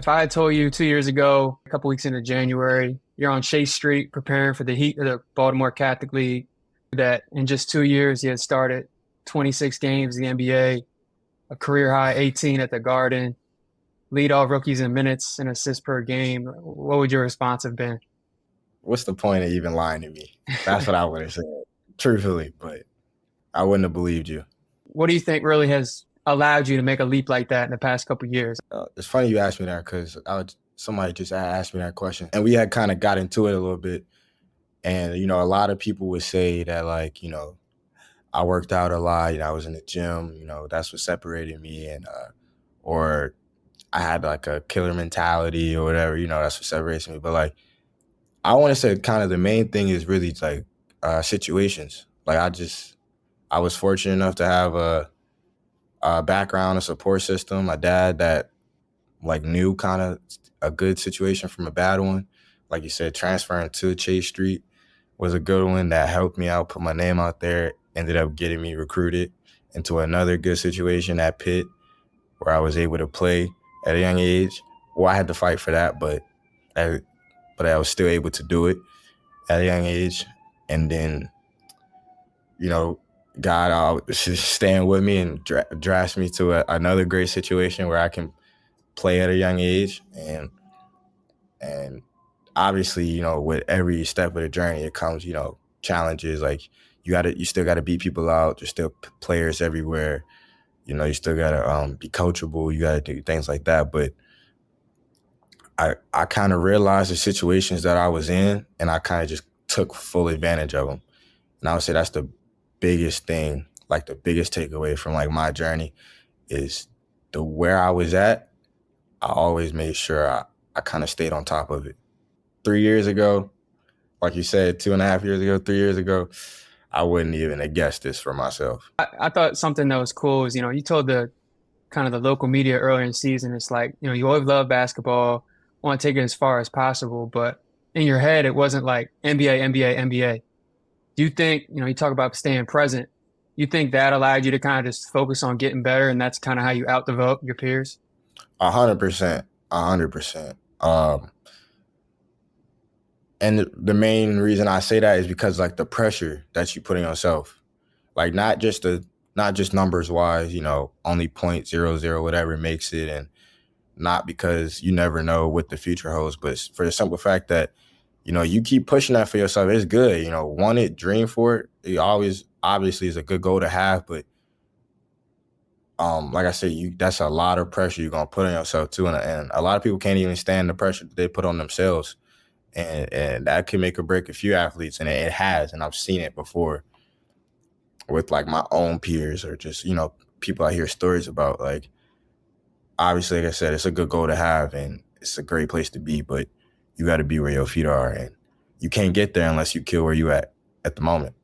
If I had told you 2 years ago, a couple weeks into January, you're on Chase Street preparing for the Heat of the Baltimore Catholic League, that in just 2 years you had started 26 games in the NBA, a career high 18 at the Garden, lead all rookies in minutes and assists per game, what would your response have been? What's the point of even lying to me? That's what I would have said, truthfully, but I wouldn't have believed you. What do you think really has allowed you to make a leap like that in the past couple of years? It's funny you asked me that because somebody just asked me that question, and we had kind of got into it a little bit. And a lot of people would say that, like, I worked out a lot. I was in the gym. That's what separated me, and or I had like a killer mentality or whatever. That's what separates me. But like, I want to say, kind of the main thing is really like situations. Like I was fortunate enough to have a background, a support system, my dad that like knew kind of a good situation from a bad one. Like you said, transferring to Chase Street was a good one that helped me out, put my name out there, ended up getting me recruited into another good situation at Pitt where I was able to play at a young age. Well, I had to fight for that, but I was still able to do it at a young age. And then, you know, God staying with me and drafts me to another great situation where I can play at a young age. And obviously, with every step of the journey, it comes, challenges. Like you still got to beat people out. There's still players everywhere. You still got to be coachable. You got to do things like that. But I kind of realized the situations that I was in, and I kind of just took full advantage of them. And I would say that's the biggest thing, like the biggest takeaway from like my journey is where I was at. I always made sure I kind of stayed on top of it. 3 years ago, like you said, 2.5 years ago, 3 years ago, I wouldn't even have guessed this for myself. I thought something that was cool is, you told the kind of the local media earlier in the season, it's like, you always love basketball, want to take it as far as possible, but in your head, it wasn't like NBA, NBA, NBA. Do you think, you talk about staying present, you think that allowed you to kind of just focus on getting better and that's kind of how you outdevelop your peers? 100%, 100%. And the main reason I say that is because like the pressure that you put on yourself, like not just numbers wise, only 0.00 whatever makes it, and not because you never know what the future holds, but for the simple fact that you keep pushing that for yourself. It's good, want it, dream for it. It always obviously is a good goal to have, but like I said, that's a lot of pressure you're gonna put on yourself too, and a lot of people can't even stand the pressure that they put on themselves, and that can make or break a few athletes, and it has, and I've seen it before with like my own peers or just people I hear stories about. Like, obviously, like I said, it's a good goal to have, and it's a great place to be, but you got to be where your feet are, and you can't get there unless you kill where you at the moment.